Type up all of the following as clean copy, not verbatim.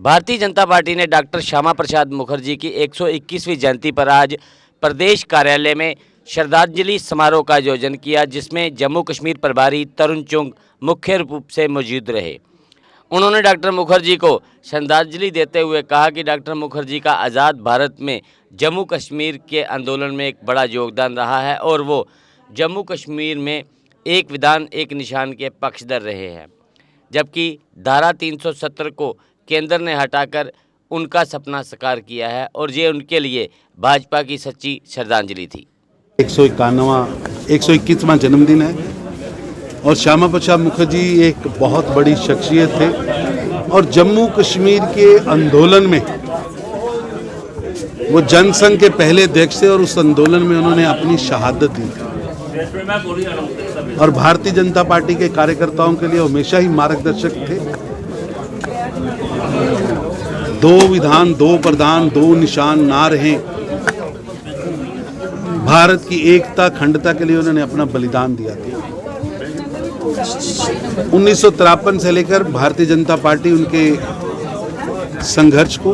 Bharatiya Janata party ने doctor Shyama Prasad Mukherjee की 121वीं जयंती पर आज प्रदेश कार्यालय में श्रद्धांजलि समारोह का आयोजन किया, जिसमें जम्मू कश्मीर प्रभारी तरुण चुग मुख्य रूप से मौजूद रहे। उन्होंने डॉक्टर मुखर्जी को श्रद्धांजलि देते हुए कहा कि डॉक्टर मुखर्जी का आज़ाद भारत में जम्मू कश्मीर के आंदोलन में एक बड़ा योगदान रहा है और वो जम्मू कश्मीर में एक विधान एक निशान के पक्षधर रहे हैं, जबकि धारा 370 को केंद्र ने हटाकर उनका सपना साकार किया है और ये उनके लिए भाजपा की सच्ची श्रद्धांजलि थी। 121वां जन्मदिन है और श्यामा प्रसाद मुखर्जी एक बहुत बड़ी शख्सियत थे और जम्मू कश्मीर के आंदोलन में वो जनसंघ के पहले अध्यक्ष थे और उस आंदोलन में उन्होंने अपनी शहादत दी थी और भारतीय जनता पार्टी के कार्यकर्ताओं के लिए हमेशा ही मार्गदर्शक थे। 2 विधान 2 प्रधान 2 निशान ना रहे, भारत की एकता अखंडता के लिए उन्होंने अपना बलिदान दिया था। 1953 से लेकर भारतीय जनता पार्टी उनके संघर्ष को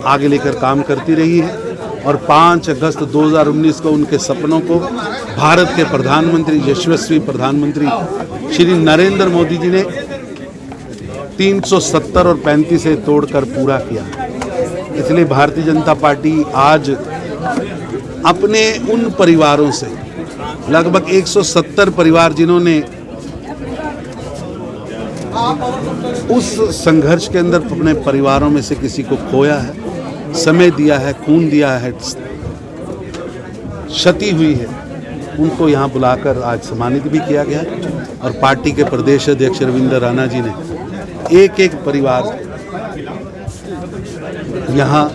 आगे लेकर काम करती रही है और 5 अगस्त 2019 को उनके सपनों को भारत के प्रधानमंत्री यशस्वी प्रधानमंत्री श्री नरेंद्र मोदी जी ने 370 और 35 से तोड़कर पूरा किया। इसलिए भारतीय जनता पार्टी आज अपने उन परिवारों से, लगभग 170 परिवार जिन्होंने उस संघर्ष के अंदर अपने परिवारों में से किसी को खोया है, समय दिया है, खून दिया है, क्षति हुई है, उनको यहाँ बुलाकर आज सम्मानित भी किया गया और पार्टी के प्रदेश अध्यक्ष रविंद्र राणा जी ने एक एक परिवार यहाँ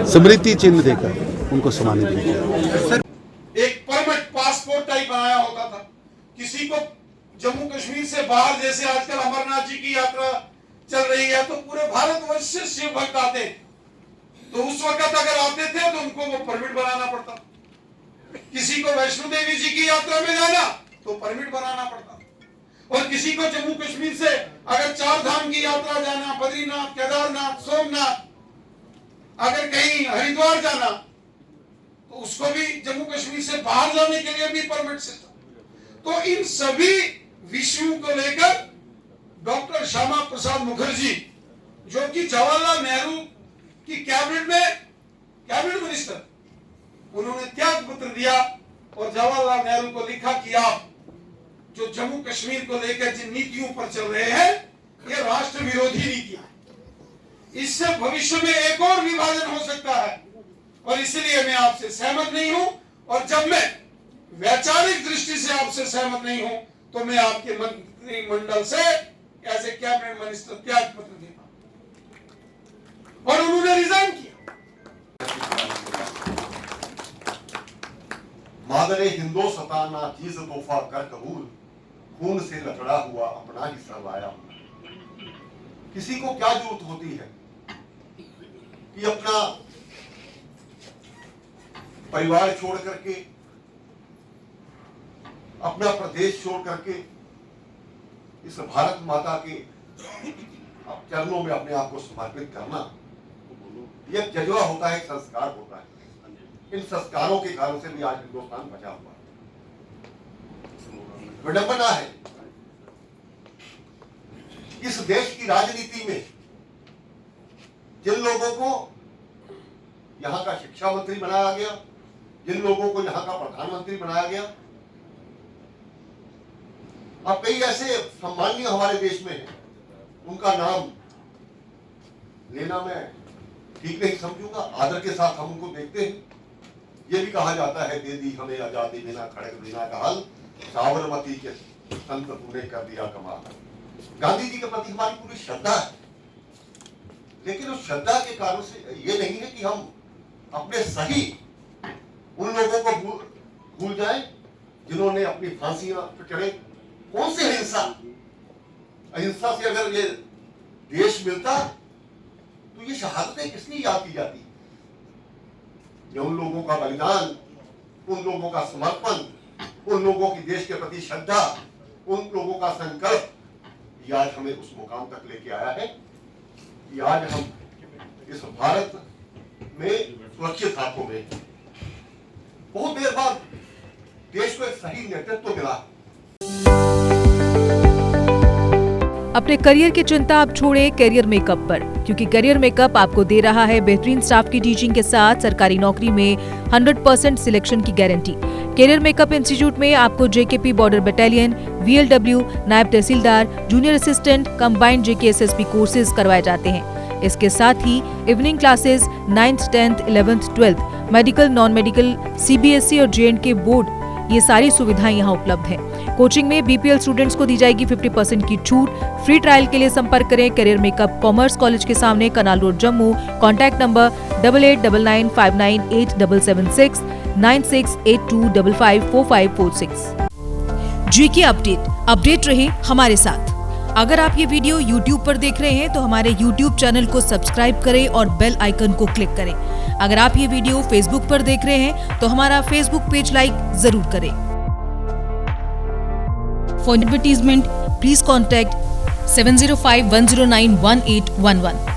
स्मृति चिन्ह देकर उनको सम्मानित भी किया। एक परमिट पासपोर्ट टाइप बनाया होता था। किसी को जम्मू कश्मीर से बाहर, जैसे आजकल अमरनाथ जी की यात्रा चल रही है, तो पूरे भारतवर्ष से शिव भक्त आते, तो उस वक्त अगर आते थे तो उनको वो परमिट बनाना पड़ता। किसी को वैष्णो देवी जी की यात्रा में जाना तो परमिट बनाना पड़ता, और किसी को जम्मू कश्मीर से अगर 4 धाम की यात्रा जाना, बद्रीनाथ, केदारनाथ, सोमनाथ, अगर कहीं हरिद्वार जाना, तो उसको भी जम्मू कश्मीर से बाहर जाने के लिए भी परमिट सिस्टम। तो इन सभी विषयों को लेकर डॉक्टर श्यामा प्रसाद मुखर्जी, जो कि जवाहरलाल नेहरू की कैबिनेट में कैबिनेट मिनिस्टर, उन्होंने त्याग पत्र दिया और जवाहरलाल नेहरू को लिखा कि आप जो जम्मू कश्मीर को लेकर जिन नीतियों पर चल रहे हैं, ये राष्ट्र विरोधी नीतियां, इससे भविष्य में एक और विभाजन हो सकता है और इसलिए मैं आपसे सहमत नहीं हूं, और जब मैं वैचारिक दृष्टि से आपसे सहमत नहीं हूं तो मैं आपके मंत्रिमंडल से एज ए कैबिनेट मिनिस्टर त्याग पत्र देता, और उन्होंने रिजाइन किया। मादरे हिंदो सताना चीज तोहफा कर कबूल, खून से लथड़ा हुआ अपना ही सरवाया। किसी को क्या जरूरत होती है कि अपना परिवार छोड़ करके, अपना प्रदेश छोड़ करके इस भारत माता के चरणों में अपने आप को समर्पित करना, यह जज्बा होता है, एक संस्कार होता है। इन संस्कारों के कारण से भी आज हिंदुस्तान बचा हुआ है। विडंबना है इस देश की राजनीति में जिन लोगों को यहां का शिक्षा मंत्री बनाया गया, जिन लोगों को यहां का प्रधानमंत्री बनाया गया, अब कई ऐसे सम्मानीय हमारे देश में हैं, उनका नाम लेना मैं ठीक नहीं समझूंगा। आदर के साथ हम उनको देखते हैं। ये भी कहा जाता है, दे दी हमें आजादी बिना खड़ग बिना का हल, साबरमती के संत तूने कर दिया कमाल। गांधी जी के प्रति हमारी पूरी श्रद्धा है, लेकिन उस श्रद्धा के कारण से ये नहीं है कि हम अपने सही उन लोगों को भूल जाएं जिन्होंने अपनी फांसियां पर चढ़े। कौन सी अहिंसा से अगर ये देश मिलता तो ये शहादतें किसकी याद की जाती? ये उन लोगों का बलिदान, उन लोगों का समर्पण, उन लोगों की देश के प्रति श्रद्धा, उन लोगों का संकल्प, ये आज हमें उस मुकाम तक लेके आया है कि आज हम इस भारत में सुरक्षित हाथों में, बहुत देर बाद देश को एक सही नेतृत्व मिला। अपने करियर की चिंता आप छोड़ें करियर मेकअप पर, क्योंकि करियर मेकअप आपको दे रहा है बेहतरीन स्टाफ की टीचिंग के साथ सरकारी नौकरी में 100% सिलेक्शन की गारंटी। करियर मेकअप इंस्टीट्यूट में आपको जेकेपी बॉर्डर बटालियन, VLW, नायब तहसीलदार, junior assistant, combined JKSSB courses करवाए जाते हैं। इसके साथ ही evening classes 9th, 10th, 11th, 12th, medical, non medical, CBSE और J&K बोर्ड, ये सारी सुविधाएं यहाँ उपलब्ध हैं। कोचिंग में BPL स्टूडेंट्स को दी जाएगी 50% की छूट। फ्री ट्रायल के लिए संपर्क करें करियर मेकअप कॉमर्स कॉलेज के सामने, canal road, Jammu. Contact number 8899598776 9682554546। GK update रहे हमारे साथ। अगर आप ये वीडियो YouTube पर देख रहे हैं तो हमारे YouTube चैनल को सब्सक्राइब करें और बेल आइकन को क्लिक करें। अगर आप ये वीडियो Facebook पर देख रहे हैं तो हमारा Facebook पेज लाइक जरूर करें। For advertisement, please contact 705-109-1811.